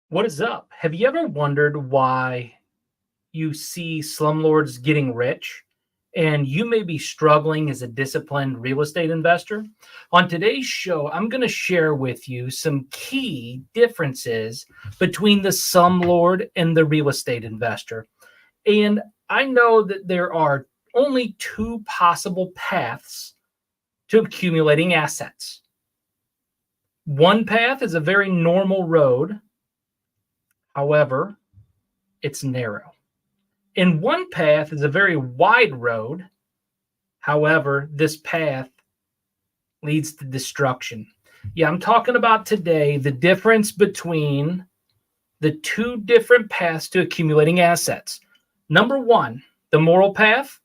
What is up? Have you ever wondered why you see slumlords getting rich and you may be struggling as a disciplined real estate investor? On today's show, I'm going to share with you some key differences between the slumlord and the real estate investor. And I know that there are only two possible paths to accumulating assets. One path is a very normal road. However, it's narrow. And one path is a very wide road. However, this path leads to destruction. Yeah, I'm talking about today the difference between the two different paths to accumulating assets. Number one, the moral path.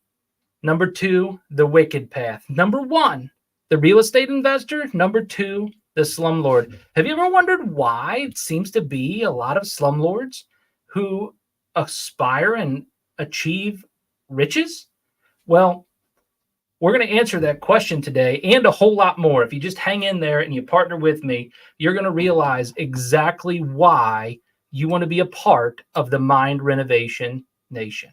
Number two, the wicked path. Number one, the real estate investor. Number two, the slumlord. Have you ever wondered why it seems to be a lot of slumlords who aspire and achieve riches? Well, we're going to answer that question today and a whole lot more. If you just hang in there and you partner with me, you're going to realize exactly why you want to be a part of the Mind Renovation Nation.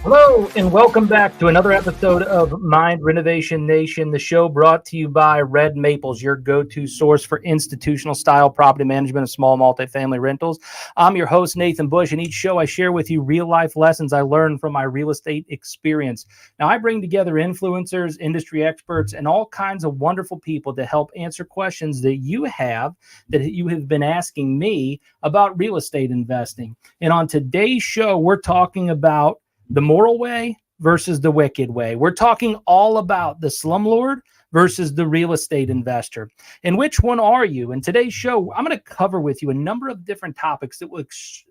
Hello, and welcome back to another episode of Mind Renovation Nation, the show brought to you by Red Maples, your go-to source for institutional style property management of small multifamily rentals. I'm your host, Nathan Bush, and each show I share with you real-life lessons I learned from my real estate experience. Now, I bring together influencers, industry experts, and all kinds of wonderful people to help answer questions that you have been asking me about real estate investing. And on today's show, we're talking about the moral way versus the wicked way. We're talking all about the slumlord versus the real estate investor. And which one are you? In today's show, I'm going to cover with you a number of different topics that will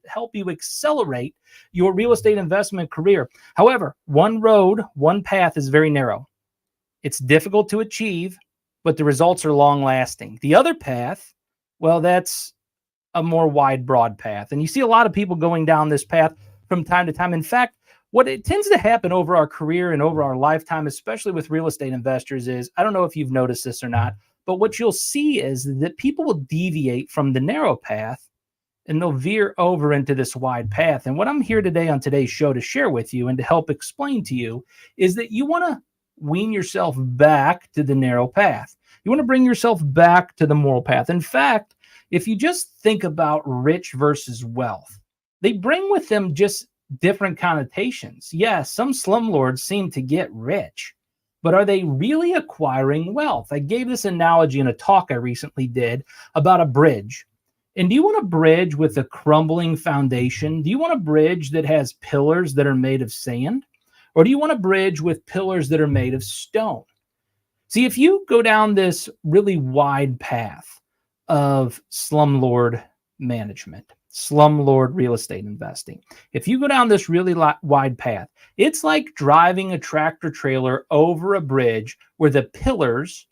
help you accelerate your real estate investment career. However, one road, one path is very narrow. It's difficult to achieve, but the results are long lasting. The other path, well, that's a more wide, broad path. And you see a lot of people going down this path from time to time. In fact, what it tends to happen over our career and over our lifetime, especially with real estate investors, is, I don't know if you've noticed this or not, but what you'll see is that people will deviate from the narrow path and they'll veer over into this wide path. And what I'm here today on today's show to share with you and to help explain to you is that you want to wean yourself back to the narrow path. You want to bring yourself back to the moral path. In fact, if you just think about rich versus wealth, they bring with them just different connotations. Yes, some slumlords seem to get rich, but are they really acquiring wealth? I gave this analogy in a talk I recently did about a bridge. And do you want a bridge with a crumbling foundation? Do you want a bridge that has pillars that are made of sand? Or do you want a bridge with pillars that are made of stone? See, if you go down this really wide path of slumlord management, slumlord real estate investing, if you go down this really wide path, it's like driving a tractor trailer over a bridge where the pillars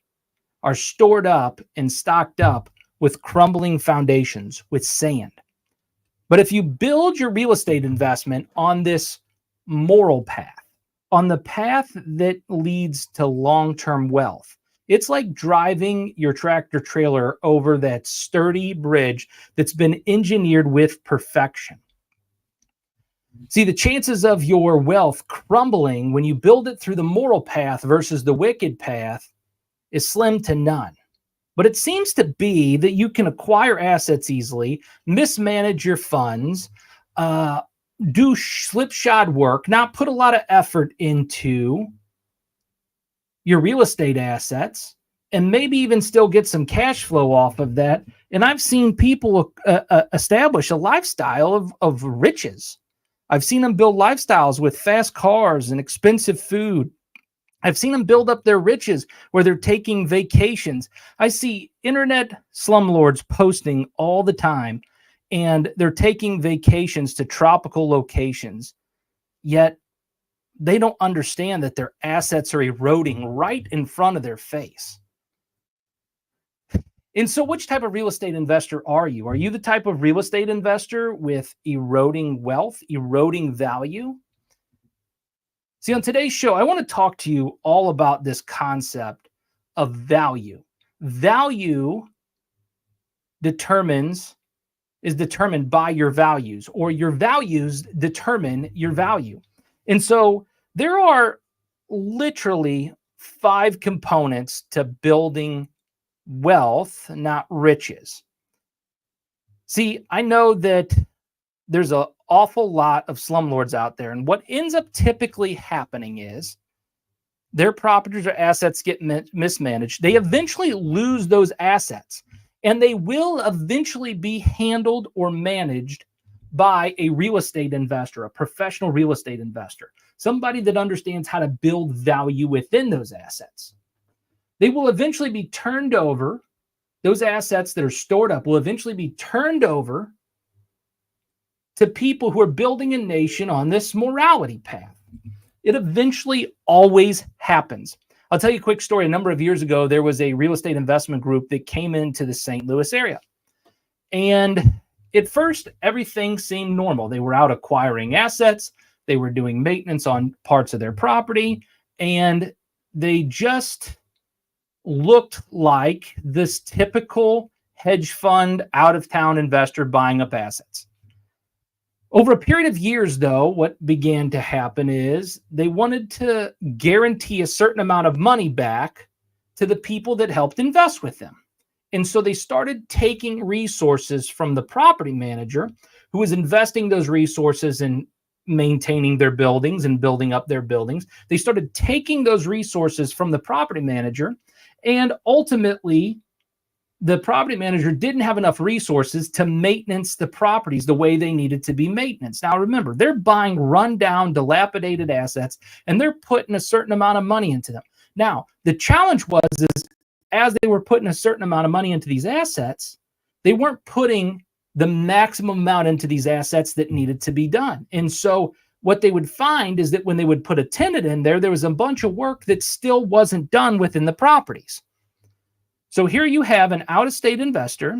are stored up and stocked up with crumbling foundations, with sand. But if you build your real estate investment on this moral path, on the path that leads to long-term wealth, it's like driving your tractor trailer over that sturdy bridge that's been engineered with perfection. See, the chances of your wealth crumbling when you build it through the moral path versus the wicked path is slim to none. But it seems to be that you can acquire assets easily, mismanage your funds, do slipshod work, not put a lot of effort into your real estate assets, and maybe even still get some cash flow off of that. And I've seen people establish a lifestyle of riches. I've seen them build lifestyles with fast cars and expensive food. I've seen them build up their riches where they're taking vacations. I see internet slumlords posting all the time, and they're taking vacations to tropical locations, yet they don't understand that their assets are eroding right in front of their face. And so which type of real estate investor are you? Are you the type of real estate investor with eroding wealth, eroding value? See, on today's show, I want to talk to you all about this concept of value. Value is determined by your values, or your values determine your value. And so there are literally 5 components to building wealth, not riches. See, I know that there's an awful lot of slumlords out there, and what ends up typically happening is their properties or assets get mismanaged. They eventually lose those assets, and they will eventually be handled or managed by a real estate investor, a professional real estate investor, somebody that understands how to build value within those assets. They will eventually be turned over. Those assets that are stored up will eventually be turned over to people who are building a nation on this morality path. It eventually always happens. I'll tell you a quick story. A number of years ago, there was a real estate investment group that came into the St. Louis area. And at first, everything seemed normal. They were out acquiring assets. They were doing maintenance on parts of their property. And they just looked like this typical hedge fund out-of-town investor buying up assets. Over a period of years, though, what began to happen is they wanted to guarantee a certain amount of money back to the people that helped invest with them. And so they started taking resources from the property manager who was investing those resources in maintaining their buildings and building up their buildings. They started taking those resources from the property manager, and ultimately the property manager didn't have enough resources to maintenance the properties the way they needed to be maintenance. Now, remember, they're buying rundown, dilapidated assets, and they're putting a certain amount of money into them. Now, the challenge was, as they were putting a certain amount of money into these assets, they weren't putting the maximum amount into these assets that needed to be done. And so what they would find is that when they would put a tenant in there, there was a bunch of work that still wasn't done within the properties. So here you have an out-of-state investor,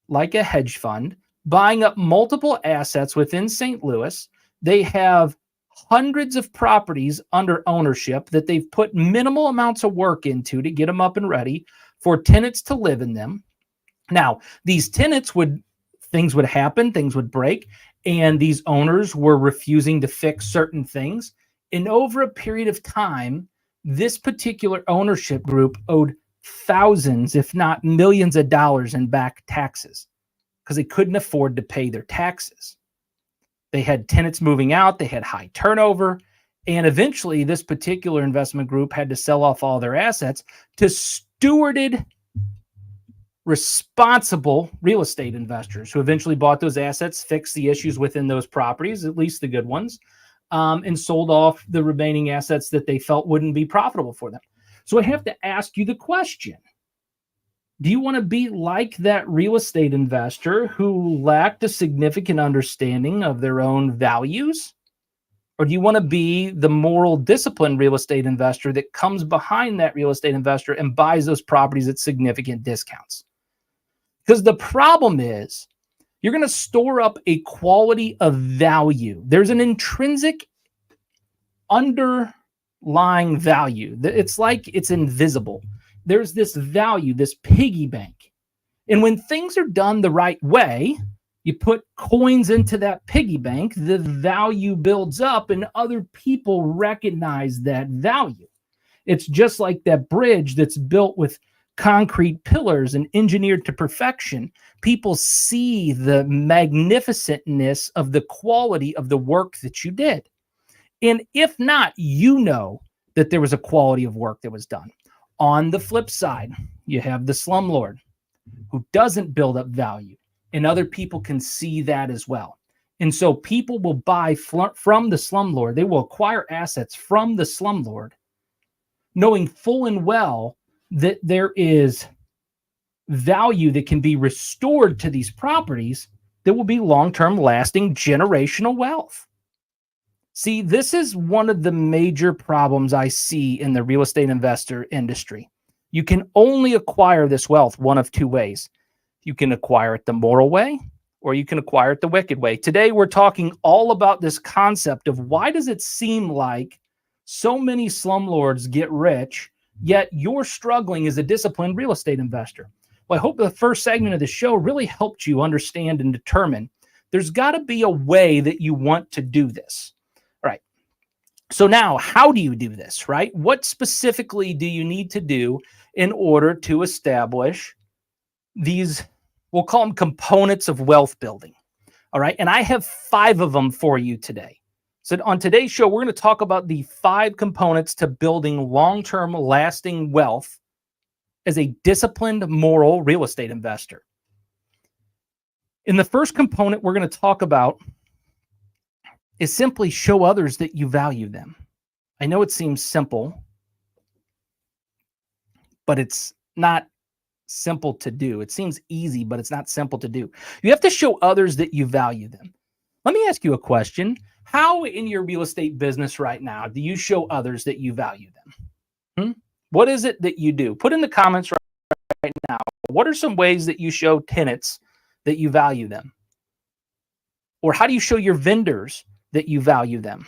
like a hedge fund, buying up multiple assets within St. Louis. They have hundreds of properties under ownership that they've put minimal amounts of work into to get them up and ready for tenants to live in them. Now, these tenants things would happen, things would break, and these owners were refusing to fix certain things. And over a period of time, this particular ownership group owed thousands, if not millions of dollars in back taxes because they couldn't afford to pay their taxes. They had tenants moving out, they had high turnover, and eventually this particular investment group had to sell off all their assets to stewarded, responsible real estate investors who eventually bought those assets, fixed the issues within those properties, at least the good ones, and sold off the remaining assets that they felt wouldn't be profitable for them. So I have to ask you the question, do you want to be like that real estate investor who lacked a significant understanding of their own values? Or do you want to be the moral, disciplined real estate investor that comes behind that real estate investor and buys those properties at significant discounts? Because the problem is you're going to store up a quality of value. There's an intrinsic underlying value. It's like it's invisible. There's this value, this piggy bank. And when things are done the right way, you put coins into that piggy bank, the value builds up and other people recognize that value. It's just like that bridge that's built with concrete pillars and engineered to perfection. People see the magnificentness of the quality of the work that you did. And if not, you know that there was a quality of work that was done. On the flip side, you have the slumlord who doesn't build up value, and other people can see that as well. And so people will buy from the slumlord. They will acquire assets from the slumlord, knowing full and well that there is value that can be restored to these properties that will be long-term, lasting, generational wealth. See, this is one of the major problems I see in the real estate investor industry. You can only acquire this wealth one of two ways. You can acquire it the moral way, or you can acquire it the wicked way. Today, we're talking all about this concept of why does it seem like so many slumlords get rich, yet you're struggling as a disciplined real estate investor. Well, I hope the first segment of the show really helped you understand and determine there's got to be a way that you want to do this. All right. So now, how do you do this, right? What specifically do you need to do in order to establish these, we'll call them components of wealth building? All right. And I have 5 of them for you today. So on today's show, we're going to talk about the 5 components to building long-term lasting wealth as a disciplined, moral real estate investor. In the first component we're going to talk about is simply show others that you value them. I know it seems simple, but it's not simple to do. It seems easy, but it's not simple to do. You have to show others that you value them. Let me ask you a question. How in your real estate business right now do you show others that you value them? What is it that you do? Put in the comments right now. What are some ways that you show tenants that you value them? Or how do you show your vendors that you value them?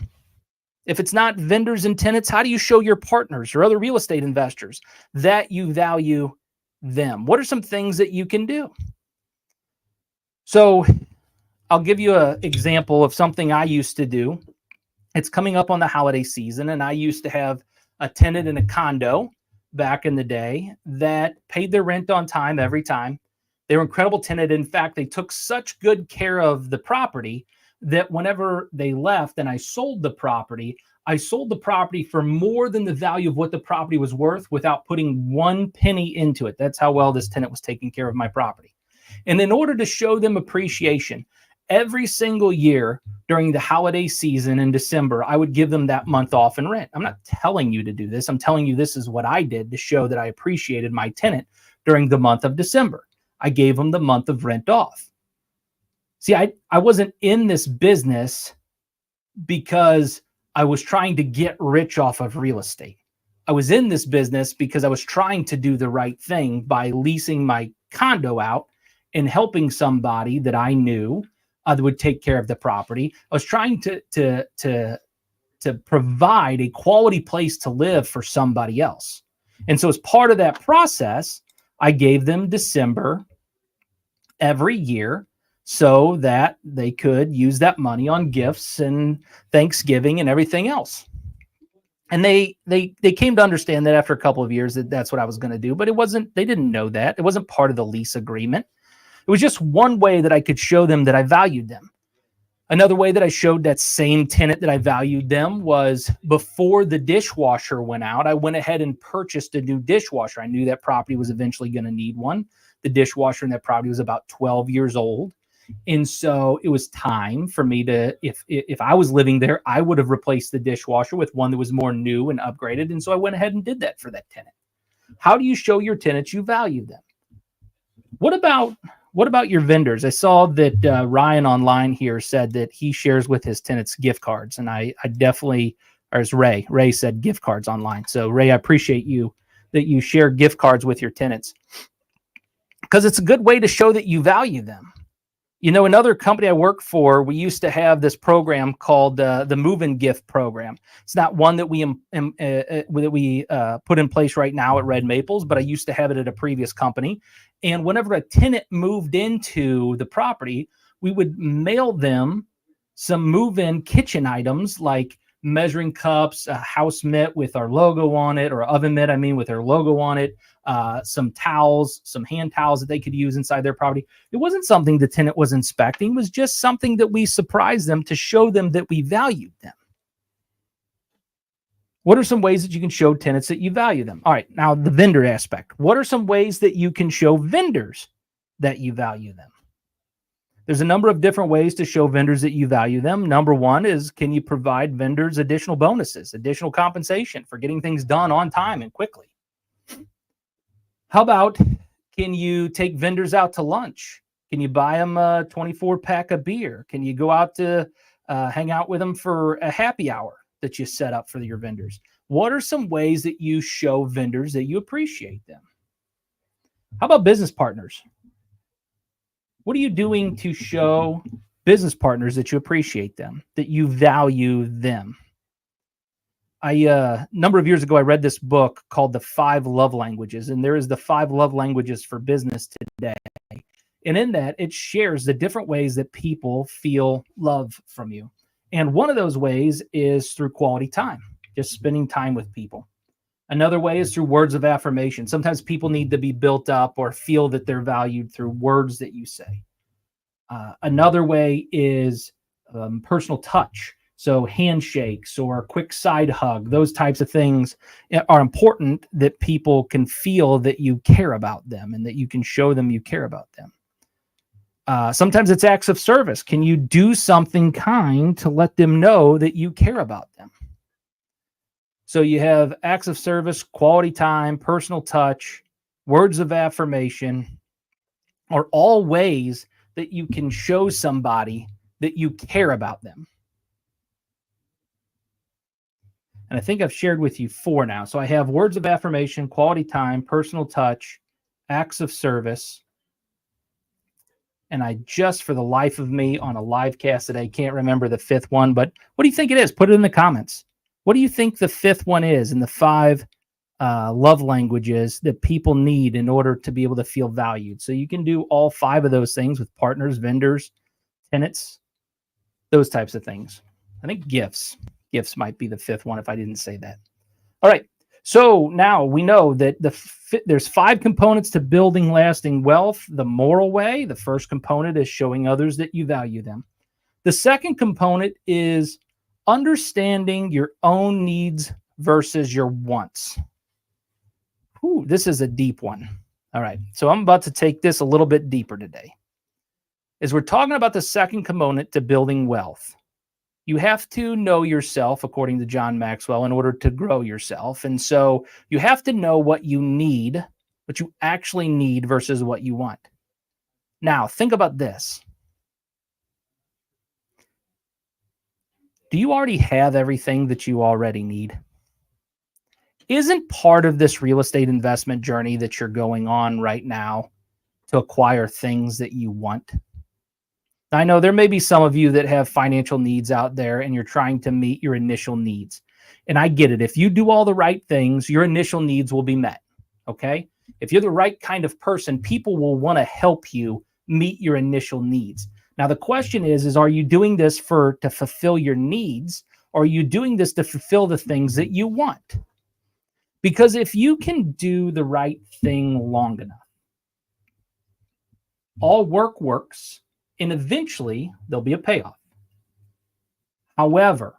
If it's not vendors and tenants, how do you show your partners or other real estate investors that you value them? What are some things that you can do? So I'll give you an example of something I used to do. It's coming up on the holiday season, and I used to have a tenant in a condo back in the day that paid their rent on time every time. They were an incredible tenant. In fact, they took such good care of the property that whenever they left and I sold the property for more than the value of what the property was worth without putting 1 penny into it. That's how well this tenant was taking care of my property. And in order to show them appreciation, every single year during the holiday season in December, I would give them that month off in rent. I'm not telling you to do this. I'm telling you this is what I did to show that I appreciated my tenant during the month of December. I gave them the month of rent off. See, I wasn't in this business because I was trying to get rich off of real estate. I was in this business because I was trying to do the right thing by leasing my condo out and helping somebody that I knew that would take care of the property. I was trying to provide a quality place to live for somebody else. And so as part of that process, I gave them December every year so that they could use that money on gifts and Thanksgiving and everything else. And they came to understand that after a couple of years that that's what I was going to do, but they didn't know that. It wasn't part of the lease agreement. It was just one way that I could show them that I valued them. Another way that I showed that same tenant that I valued them was before the dishwasher went out, I went ahead and purchased a new dishwasher. I knew that property was eventually going to need one. The dishwasher in that property was about 12 years old. And so it was time for me to, if I was living there, I would have replaced the dishwasher with one that was more new and upgraded. And so I went ahead and did that for that tenant. How do you show your tenants you value them? What about your vendors? I saw that Ryan online here said that he shares with his tenants gift cards. And I definitely, or as Ray said gift cards online. So Ray, I appreciate you that you share gift cards with your tenants because it's a good way to show that you value them. You know, another company I work for, we used to have this program called the Move-In Gift Program. It's not one that we put in place right now at Red Maples, but I used to have it at a previous company. And whenever a tenant moved into the property, we would mail them some move-in kitchen items like measuring cups, a house mitt with our logo on it, or oven mitt, with our logo on it, some towels, some hand towels that they could use inside their property. It wasn't something the tenant was inspecting. It was just something that we surprised them to show them that we valued them. What are some ways that you can show tenants that you value them? All right, now the vendor aspect. What are some ways that you can show vendors that you value them? There's a number of different ways to show vendors that you value them. Number one is, can you provide vendors additional bonuses, additional compensation for getting things done on time and quickly? How about, can you take vendors out to lunch? Can you buy them a 24-pack of beer? Can you go out to hang out with them for a happy hour that you set up for your vendors? What are some ways that you show vendors that you appreciate them? How about business partners? What are you doing to show business partners that you appreciate them, that you value them? A number of years ago, I read this book called The 5 Love Languages, and there is the 5 love languages for business today. And in that, it shares the different ways that people feel love from you. And one of those ways is through quality time, just spending time with people. Another way is through words of affirmation. Sometimes people need to be built up or feel that they're valued through words that you say. Another way is personal touch. So handshakes or a quick side hug, those types of things are important, that people can feel that you care about them and that you can show them you care about them. Sometimes it's acts of service. Can you do something kind to let them know that you care about them? So you have acts of service, quality time, personal touch, words of affirmation are all ways that you can show somebody that you care about them. And I think I've shared with you 4 now. So I have words of affirmation, quality time, personal touch, acts of service. And I just, for the life of me, on a live cast today, can't remember the 5th one. But what do you think it is? Put it in the comments. What do you think the 5th one is in the 5 love languages that people need in order to be able to feel valued? So you can do all 5 of those things with partners, vendors, tenants, those types of things. I think gifts. Gifts might be the 5th one if I didn't say that. All right. So now we know that there's 5 components to building lasting wealth. The moral way, the first component is showing others that you value them. The second component is understanding your own needs versus your wants. Ooh, this is a deep one. All right. So I'm about to take this a little bit deeper today. As we're talking about the second component to building wealth, you have to know yourself, according to John Maxwell, in order to grow yourself. And so you have to know what you need, what you actually need versus what you want. Now, think about this. Do you already have everything that you already need? Isn't part of this real estate investment journey that you're going on right now to acquire things that you want? I know there may be some of you that have financial needs out there and you're trying to meet your initial needs. And I get it. If you do all the right things, your initial needs will be met. Okay? If you're the right kind of person, people will want to help you meet your initial needs. Now, the question is are you doing this to fulfill your needs, or are you doing this to fulfill the things that you want? Because if you can do the right thing long enough, all work works, and eventually there'll be a payoff. However,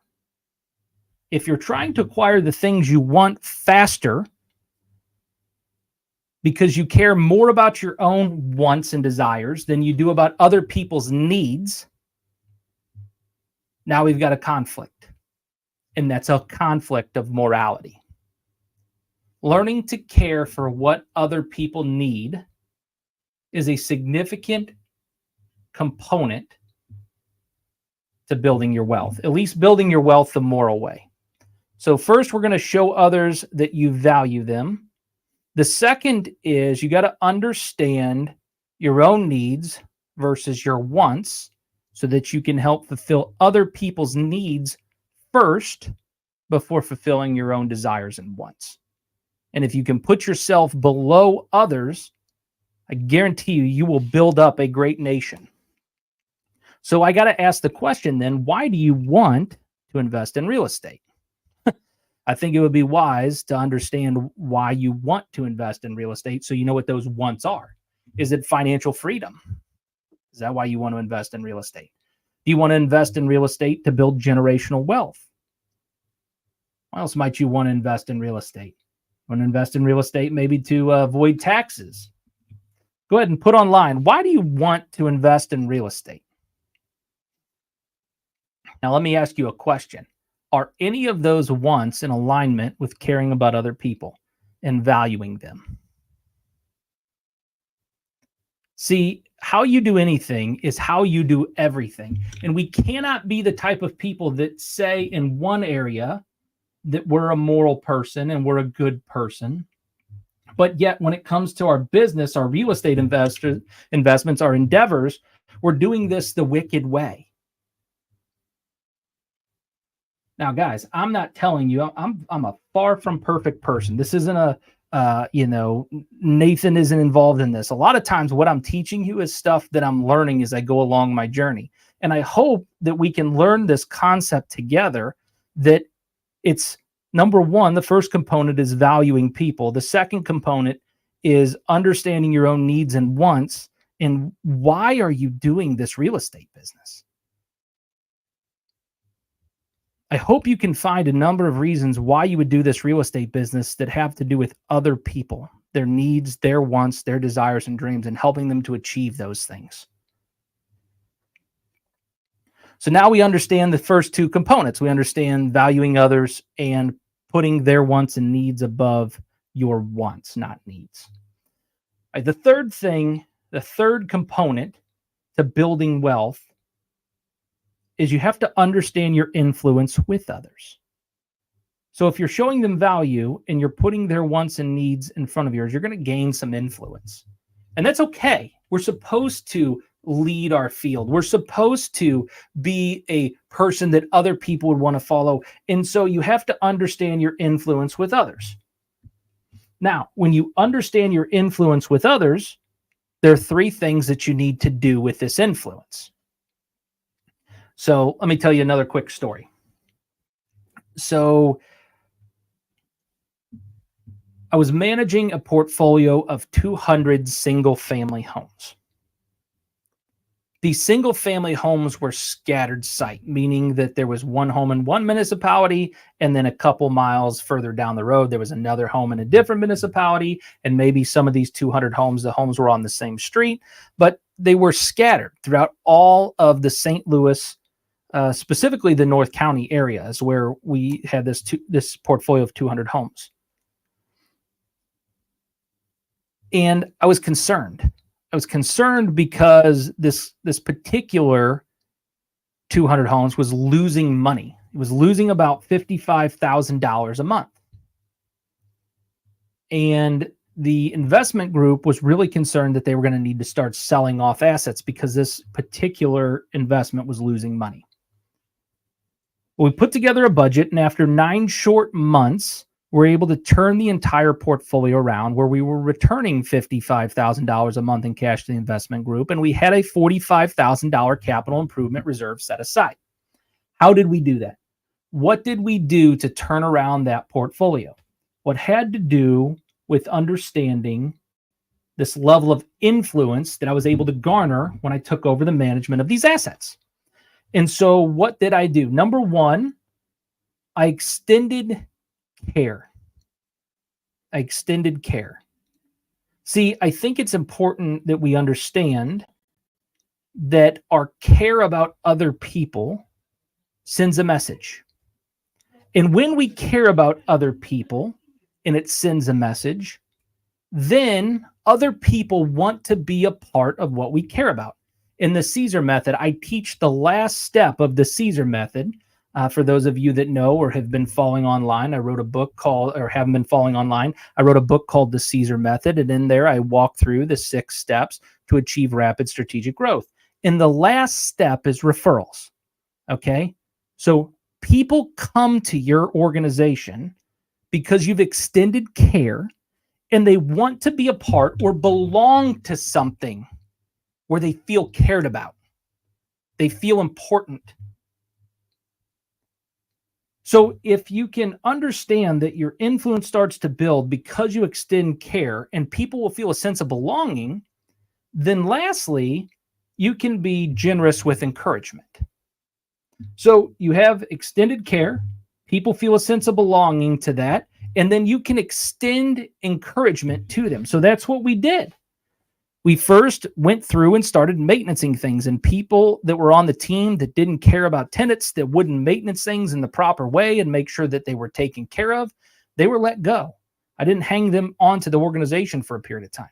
if you're trying to acquire the things you want faster because you care more about your own wants and desires than you do about other people's needs, now we've got a conflict. And that's a conflict of morality. Learning to care for what other people need is a significant component to building your wealth, at least building your wealth the moral way. So first, we're going to show others that you value them. The second is you got to understand your own needs versus your wants so that you can help fulfill other people's needs first before fulfilling your own desires and wants. And if you can put yourself below others, I guarantee you, you will build up a great nation. So I got to ask the question then, why do you want to invest in real estate. I think it would be wise to understand why you want to invest in real estate so you know what those wants are. Is it financial freedom? Is that why you want to invest in real estate? Do you want to invest in real estate to build generational wealth? Why else might you want to invest in real estate? Want to invest in real estate maybe to avoid taxes? Go ahead and put online, why do you want to invest in real estate? Now, let me ask you a question. Are any of those wants in alignment with caring about other people and valuing them? See, how you do anything is how you do everything. And we cannot be the type of people that say in one area that we're a moral person and we're a good person. But yet when it comes to our business, our real estate investments, our endeavors, we're doing this the wicked way. Now, guys, I'm not telling you, I'm a far from perfect person. This isn't a, Nathan isn't involved in this. A lot of times what I'm teaching you is stuff that I'm learning as I go along my journey. And I hope that we can learn this concept together, that it's number one, the first component is valuing people. The second component is understanding your own needs and wants. And why are you doing this real estate business? I hope you can find a number of reasons why you would do this real estate business that have to do with other people, their needs, their wants, their desires and dreams, and helping them to achieve those things. So now we understand the first two components. We understand valuing others and putting their wants and needs above your wants, not needs. All right, the third component to building wealth is you have to understand your influence with others. So if you're showing them value and you're putting their wants and needs in front of yours, you're going to gain some influence. And that's okay. We're supposed to lead our field. We're supposed to be a person that other people would want to follow. And so you have to understand your influence with others. Now, when you understand your influence with others, there are three things that you need to do with this influence. So let me tell you another quick story. So I was managing a portfolio of 200 single-family homes. These single-family homes were scattered site, meaning that there was one home in one municipality, and then a couple miles further down the road, there was another home in a different municipality, and maybe some of these 200 homes, the homes were on the same street, but they were scattered throughout all of the St. Louis, specifically the North County area is where we had this portfolio of 200 homes. And I was concerned. I was concerned because this particular 200 homes was losing money. It was losing about $55,000 a month. And the investment group was really concerned that they were going to need to start selling off assets because this particular investment was losing money. We put together a budget, and after 9 short months, we're able to turn the entire portfolio around where we were returning $55,000 a month in cash to the investment group, and we had a $45,000 capital improvement reserve set aside. How did we do that? What did we do to turn around that portfolio? What had to do with understanding this level of influence that I was able to garner when I took over the management of these assets. And so what did I do? Number one, I extended care. See, I think it's important that we understand that our care about other people sends a message. And when we care about other people and it sends a message, then other people want to be a part of what we care about. In the Caesar method, I teach the last step of the Caesar method. For those of you that know or have been following online, I wrote a book called, or haven't been following online, I wrote a book called The Caesar Method. And in there, I walk through the 6 steps to achieve rapid strategic growth. And the last step is referrals. Okay. So people come to your organization because you've extended care and they want to be a part or belong to something where they feel cared about. They feel important. So if you can understand that your influence starts to build because you extend care and people will feel a sense of belonging, then lastly, you can be generous with encouragement. So you have extended care, people feel a sense of belonging to that, and then you can extend encouragement to them. So that's what we did. We first went through and started maintaining things, and people that were on the team that didn't care about tenants, that wouldn't maintenance things in the proper way and make sure that they were taken care of, they were let go. I didn't hang them onto the organization for a period of time.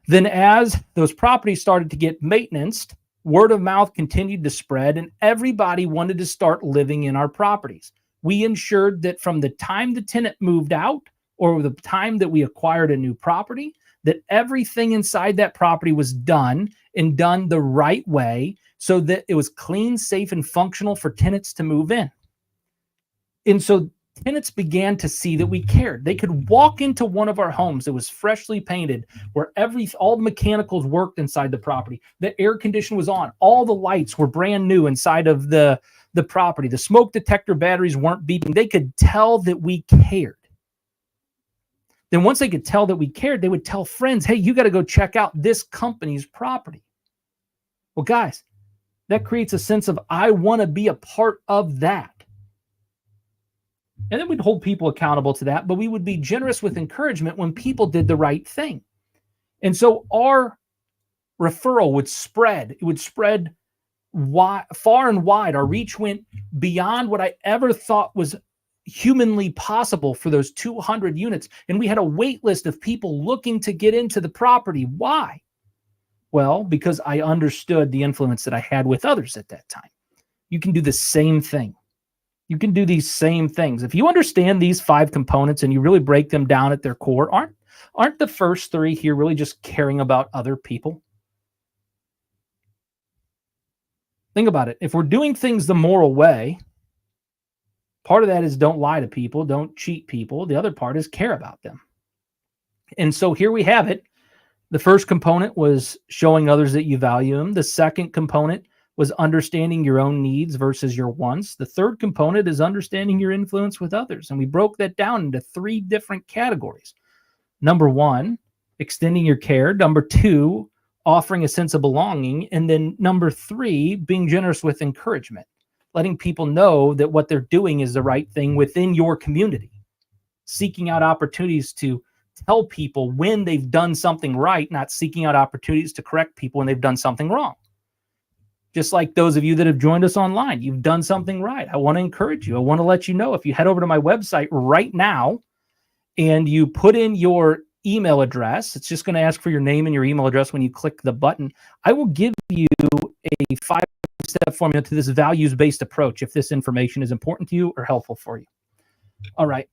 Then as those properties started to get maintenance, word of mouth continued to spread, and everybody wanted to start living in our properties. We ensured that from the time the tenant moved out or the time that we acquired a new property, that everything inside that property was done and done the right way so that it was clean, safe, and functional for tenants to move in. And so tenants began to see that we cared. They could walk into one of our homes that was freshly painted, where all the mechanicals worked inside the property. The air condition was on. All the lights were brand new inside of the property. The smoke detector batteries weren't beeping. They could tell that we cared. Then once they could tell that we cared, they would tell friends, hey, you got to go check out this company's property. Well, guys, that creates a sense of, I want to be a part of that. And then we'd hold people accountable to that, but we would be generous with encouragement when people did the right thing. And so our referral would spread. It would spread far and wide. Our reach went beyond what I ever thought was humanly possible for those 200 units. And we had a wait list of people looking to get into the property. Why? Well, because I understood the influence that I had with others at that time. You can do the same thing. You can do these same things. If you understand these 5 components and you really break them down at their core, aren't the first 3 here really just caring about other people? Think about it. If we're doing things the moral way, part of that is don't lie to people, don't cheat people. The other part is care about them. And so here we have it. The first component was showing others that you value them. The second component was understanding your own needs versus your wants. The third component is understanding your influence with others. And we broke that down into 3 different categories. Number 1, extending your care. Number 2, offering a sense of belonging. And then number 3, being generous with encouragement, letting people know that what they're doing is the right thing within your community, seeking out opportunities to tell people when they've done something right, not seeking out opportunities to correct people when they've done something wrong. Just like those of you that have joined us online, you've done something right. I want to encourage you. I want to let you know, if you head over to my website right now and you put in your email address, it's just going to ask for your name and your email address when you click the button. I will give you a 5-step formula to this values-based approach if this information is important to you or helpful for you. All right.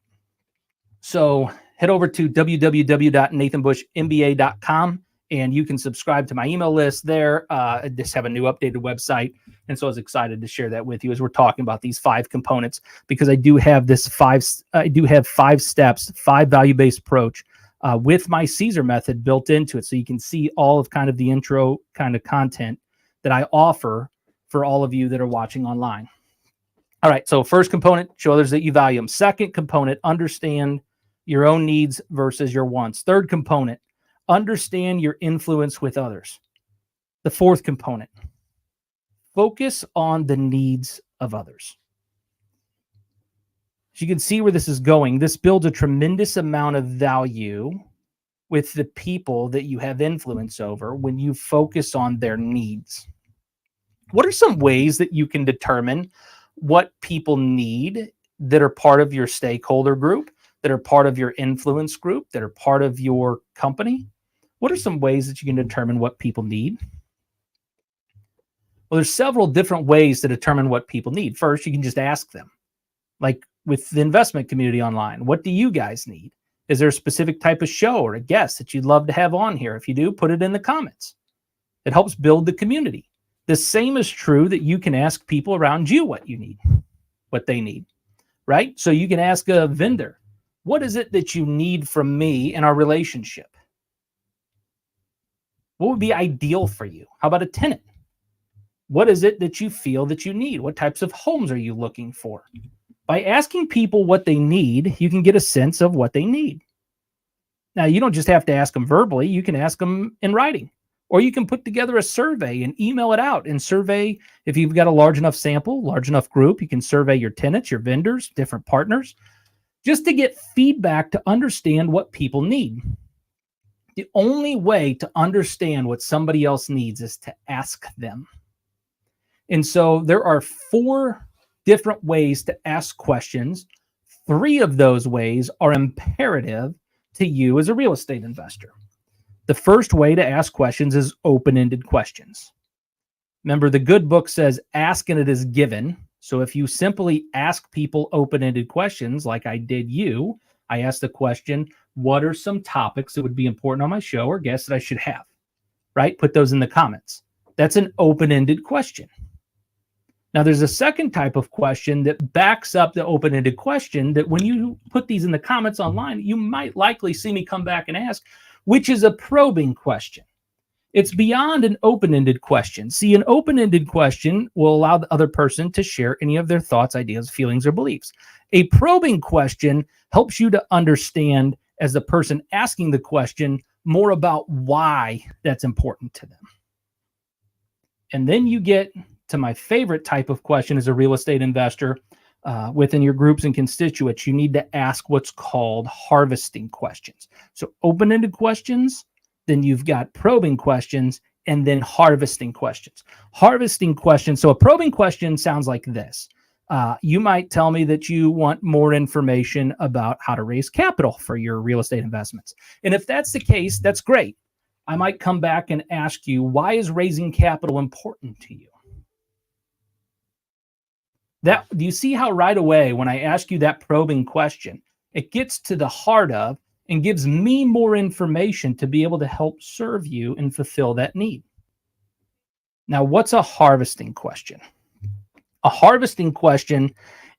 So head over to www.nathanbushmba.com. and you can subscribe to my email list there. I just have a new updated website. And so I was excited to share that with you as we're talking about these 5 components, because I do have 5 steps, 5 value-based approach with my Caesar method built into it. So you can see all of kind of the intro kind of content that I offer for all of you that are watching online. All right. So first component, show others that you value them. Second component, understand your own needs versus your wants. Third component, understand your influence with others. The fourth component, focus on the needs of others. As you can see where this is going, this builds a tremendous amount of value with the people that you have influence over when you focus on their needs. What are some ways that you can determine what people need that are part of your stakeholder group, that are part of your influence group, that are part of your company? What are some ways that you can determine what people need? Well, there's several different ways to determine what people need. First, you can just ask them. Like with the investment community online, what do you guys need? Is there a specific type of show or a guest that you'd love to have on here? If you do, put it in the comments. It helps build the community. The same is true that you can ask people around you what you need, what they need, right? So you can ask a vendor, what is it that you need from me in our relationship? What would be ideal for you? How about a tenant? What is it that you feel that you need? What types of homes are you looking for? By asking people what they need, you can get a sense of what they need. Now, you don't just have to ask them verbally. You can ask them in writing, or you can put together a survey and email it out and survey. If you've got a large enough sample, large enough group, you can survey your tenants, your vendors, different partners, just to get feedback to understand what people need. The only way to understand what somebody else needs is to ask them. And so there are 4 different ways to ask questions. 3 of those ways are imperative to you as a real estate investor. The first way to ask questions is open-ended questions. Remember, the good book says, ask and it is given. So if you simply ask people open-ended questions, like I did you, I asked the question, what are some topics that would be important on my show or guests that I should have, right? Put those in the comments. That's an open-ended question. Now, there's a second type of question that backs up the open-ended question that when you put these in the comments online, you might likely see me come back and ask, which is a probing question. It's beyond an open-ended question. See, an open-ended question will allow the other person to share any of their thoughts, ideas, feelings, or beliefs. A probing question helps you to understand, as the person asking the question, more about why that's important to them. And then you get to my favorite type of question as a real estate investor. Within your groups and constituents, you need to ask what's called harvesting questions. So open-ended questions, then you've got probing questions, and then harvesting questions. Harvesting questions. So a probing question sounds like this. You might tell me that you want more information about how to raise capital for your real estate investments. And if that's the case, that's great. I might come back and ask you, why is raising capital important to you? Do you see how right away when I ask you that probing question, it gets to the heart of and gives me more information to be able to help serve you and fulfill that need? Now, what's a harvesting question? A harvesting question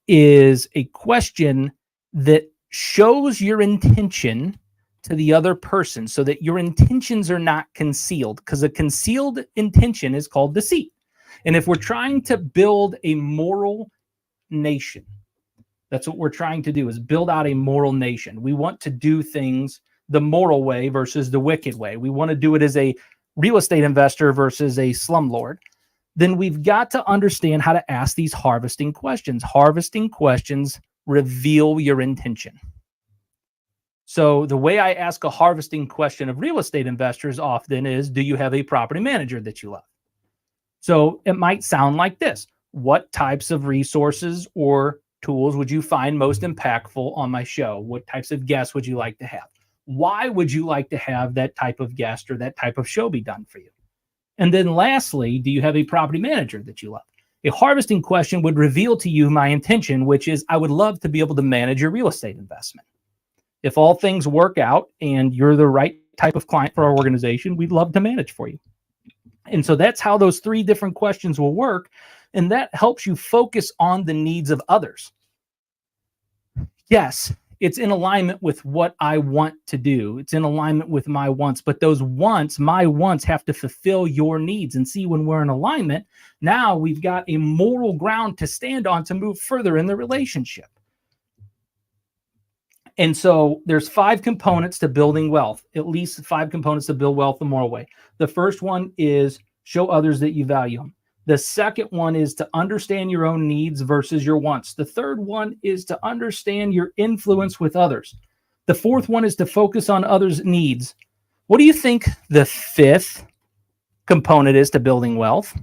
is a question that shows your intention to the other person so that your intentions are not concealed, because a concealed intention is called deceit. And if we're trying to build a moral nation, that's what we're trying to do, is build out a moral nation. We want to do things the moral way versus the wicked way. We want to do it as a real estate investor versus a slumlord. Then we've got to understand how to ask these harvesting questions. Harvesting questions reveal your intention. So the way I ask a harvesting question of real estate investors often is, do you have a property manager that you love? So it might sound like this. What types of resources or tools would you find most impactful on my show? What types of guests would you like to have? Why would you like to have that type of guest or that type of show be done for you? And then lastly, do you have a property manager that you love? A harvesting question would reveal to you my intention, which is I would love to be able to manage your real estate investment. If all things work out and you're the right type of client for our organization, we'd love to manage for you. And so that's how those 3 different questions will work. And that helps you focus on the needs of others. Yes, it's in alignment with what I want to do. It's in alignment with my wants, but those wants, my wants, have to fulfill your needs. And see, when we're in alignment, now we've got a moral ground to stand on to move further in the relationship. And so there's 5 components to building wealth, at least 5 components to build wealth the moral way. The first one is show others that you value them. The second one is to understand your own needs versus your wants. The third one is to understand your influence with others. The fourth one is to focus on others' needs. What do you think the 5th component is to building wealth?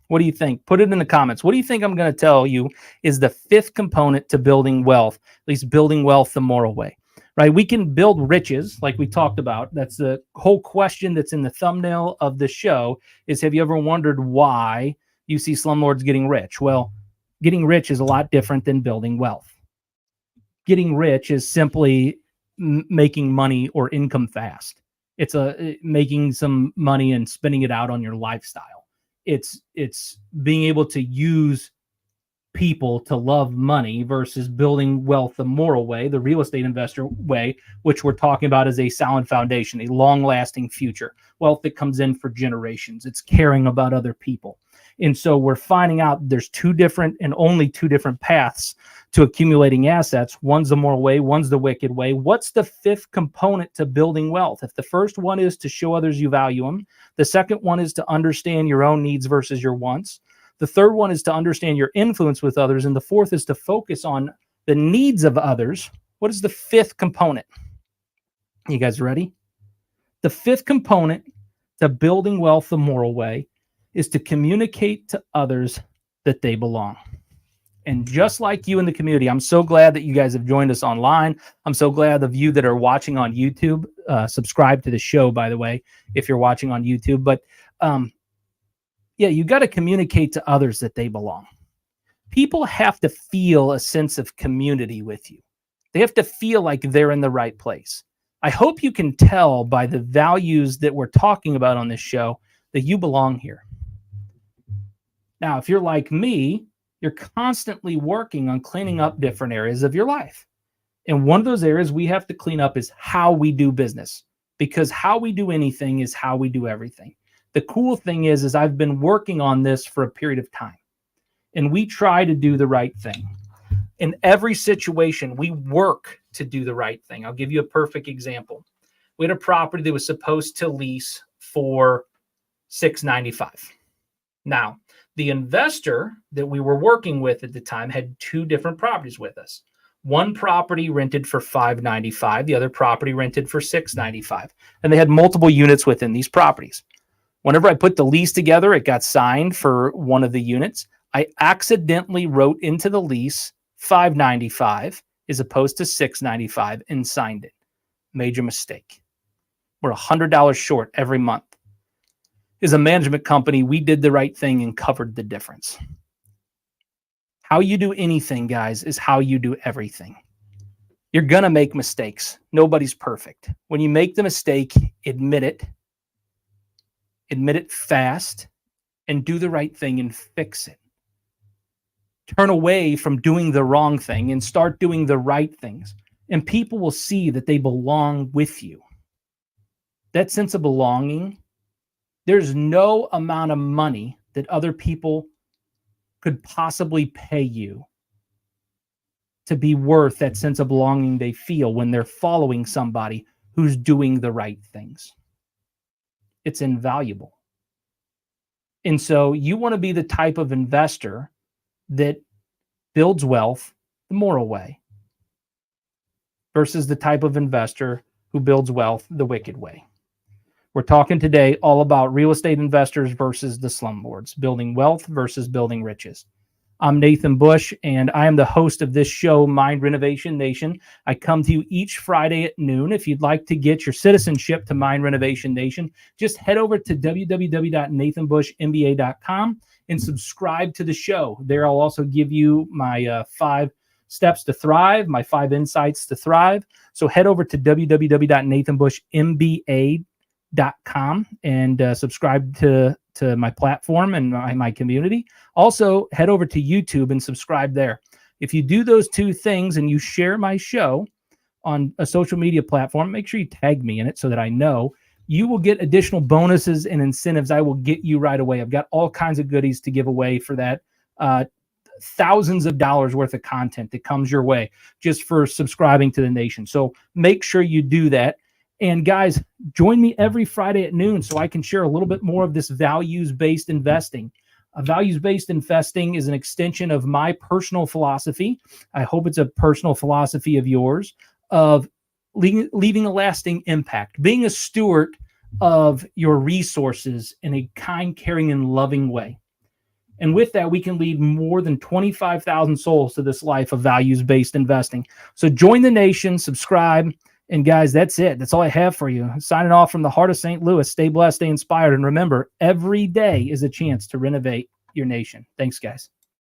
What do you think? Put it in the comments. What do you think I'm going to tell you is the 5th component to building wealth, at least building wealth the moral way, right? We can build riches like we talked about. That's the whole question that's in the thumbnail of the show is, have you ever wondered why you see slumlords getting rich? Well, getting rich is a lot different than building wealth. Getting rich is simply making money or income fast. It's making some money and spending it out on your lifestyle. It's being able to use people to love money versus building wealth the moral way, the real estate investor way, which we're talking about as a sound foundation, a long-lasting future, wealth that comes in for generations. It's caring about other people. And so we're finding out there's two different and only two different paths to accumulating assets. One's the moral way, one's the wicked way. What's the fifth component to building wealth? If the first one is to show others you value them, the second one is to understand your own needs versus your wants. The third one is to understand your influence with others. And the fourth is to focus on the needs of others. What is the fifth component? You guys ready? The fifth component to building wealth the moral way is to communicate to others that they belong. And just like you in the community, I'm so glad that you guys have joined us online. I'm so glad of you that are watching on YouTube. Subscribe to the show, by the way, if you're watching on YouTube. But yeah, you got to communicate to others that they belong. People have to feel a sense of community with you. They have to feel like they're in the right place. I hope you can tell by the values that we're talking about on this show that you belong here. Now, if you're like me, you're constantly working on cleaning up different areas of your life. And one of those areas we have to clean up is how we do business, because how we do anything is how we do everything. The cool thing is I've been working on this for a period of time, and we try to do the right thing. In every situation, we work to do the right thing. I'll give you a perfect example. We had a property that was supposed to lease for $695. Now, the investor that we were working with at the time had two different properties with us. One property rented for $595, the other property rented for $695. And they had multiple units within these properties. Whenever I put the lease together, it got signed for one of the units. I accidentally wrote into the lease $595 as opposed to $695 and signed it. Major mistake. We're $100 short every month. As a management company, we did the right thing and covered the difference. How you do anything, guys, is how you do everything. You're going to make mistakes. Nobody's perfect. When you make the mistake, admit it. Admit it fast and do the right thing and fix it. Turn away from doing the wrong thing and start doing the right things. And people will see that they belong with you. That sense of belonging, there's no amount of money that other people could possibly pay you to be worth that sense of belonging they feel when they're following somebody who's doing the right things. It's invaluable. And so you want to be the type of investor that builds wealth the moral way versus the type of investor who builds wealth the wicked way. We're talking today all about real estate investors versus the slumlords, building wealth versus building riches. I'm Nathan Bush, and I am the host of this show, Mind Renovation Nation. I come to you each Friday at noon. If you'd like to get your citizenship to Mind Renovation Nation, just head over to www.nathanbushmba.com and subscribe to the show. There I'll also give you my 5 steps to thrive, my 5 insights to thrive. So head over to www.nathanbushmba.com and subscribe to my platform and my community. Also, head over to YouTube and subscribe there. If you do those two things and you share my show on a social media platform, make sure you tag me in it so that I know. You will get additional bonuses and incentives I will get you right away. I've got all kinds of goodies to give away for that. Thousands of dollars worth of content that comes your way just for subscribing to the nation. So make sure you do that. And guys, join me every Friday at noon so I can share a little bit more of this values-based investing. Values-based investing is an extension of my personal philosophy. I hope it's a personal philosophy of yours, of leaving a lasting impact, being a steward of your resources in a kind, caring, and loving way. And with that, we can lead more than 25,000 souls to this life of values-based investing. So join the nation, subscribe. And guys, that's it. That's all I have for you. Signing off from the heart of St. Louis. Stay blessed, stay inspired. And remember, every day is a chance to renovate your nation. Thanks, guys.